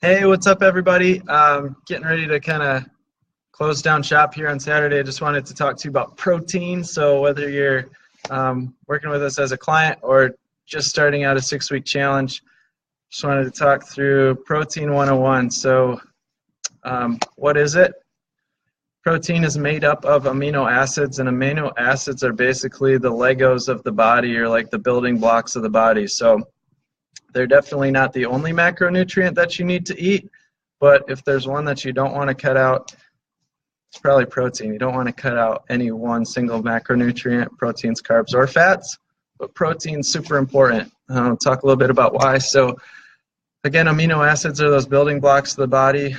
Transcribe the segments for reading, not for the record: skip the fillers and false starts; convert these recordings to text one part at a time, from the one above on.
Hey, what's up, everybody? Getting ready to kind of close down shop here on Saturday. I just wanted to talk to you about protein. So whether you're working with us as a client or just starting out a 6-week challenge, just wanted to talk through Protein 101. So what is it? Protein is made up of amino acids, and amino acids are basically the Legos of the body, or like the building blocks of the body. So they're definitely not the only macronutrient that you need to eat, but if there's one that you don't want to cut out, it's probably protein. You don't want to cut out any one single macronutrient, proteins, carbs, or fats, but protein's super important. I'll talk a little bit about why. So again, amino acids are those building blocks of the body.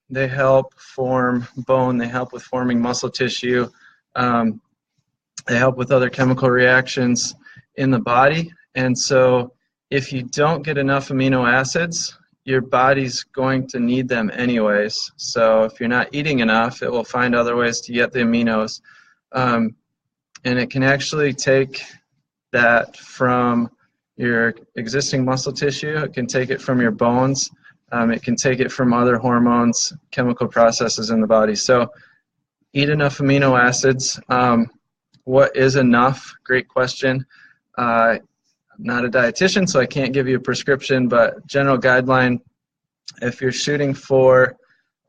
They help form bone. They help with forming muscle tissue. They help with other chemical reactions in the body. And so if you don't get enough amino acids, your body's going to need them anyways. So if you're not eating enough, it will find other ways to get the aminos. And it can actually take that from your existing muscle tissue. It can take it from your bones. It can take it from other hormones, chemical processes in the body. So eat enough amino acids. What is enough? Great question. I'm not a dietitian, so I can't give you a prescription, but general guideline, if you're shooting for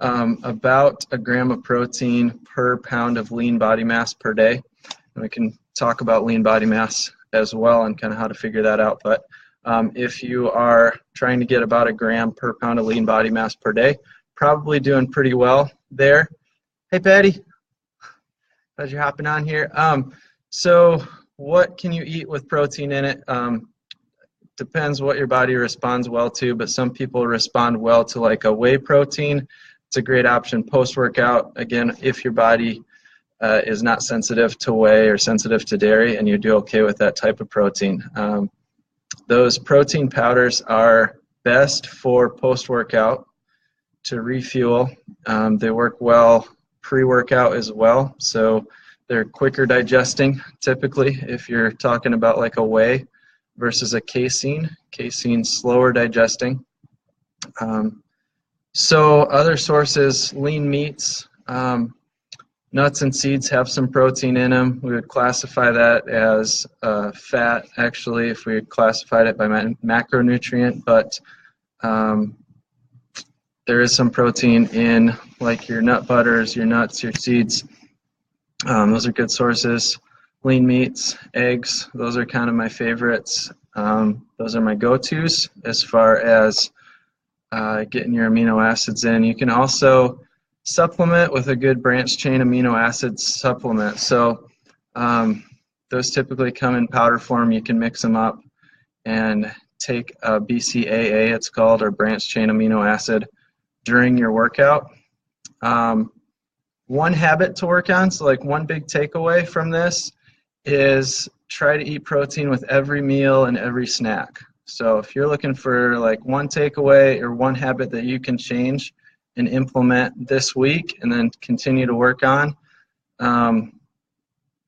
about 1 gram of protein per pound of lean body mass per day, and we can talk about lean body mass as well and kind of how to figure that out, but if you are trying to get about 1 gram per pound of lean body mass per day, probably doing pretty well there. Hey, Patty. Glad you're hopping on here. So what can you eat with protein in it? Depends what your body responds well to, but some people respond well to like a whey protein. It's a great option post-workout. Again, if your body is not sensitive to whey or sensitive to dairy, and you do okay with that type of protein. Those protein powders are best for post-workout to refuel. They work well pre-workout as well, so they're quicker digesting typically if you're talking about like a whey versus a casein. Casein, slower digesting. So other sources, lean meats, nuts and seeds have some protein in them. We would classify that as fat, actually, if we classified it by macronutrient, but there is some protein in like your nut butters, your nuts, your seeds. Those are good sources. Lean meats, eggs, those are kind of my favorites. Those are my go-tos as far as getting your amino acids in. You can also supplement with a good branched chain amino acid supplement. So those typically come in powder form. You can mix them up and take a BCAA, it's called, or branched chain amino acid during your workout. One habit to work on, so like one big takeaway from this is try to eat protein with every meal and every snack. So if you're looking for like one takeaway or one habit that you can change and implement this week and then continue to work on,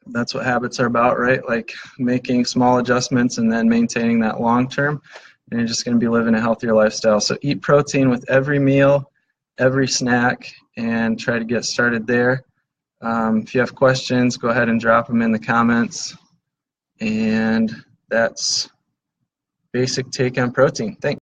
that's what habits are about, right? Like making small adjustments and then maintaining that long term, and you're just going to be living a healthier lifestyle. So eat protein with every meal, every snack, and try to get started there. If you have questions, go ahead and drop them in the comments. And that's basic take on protein. Thanks.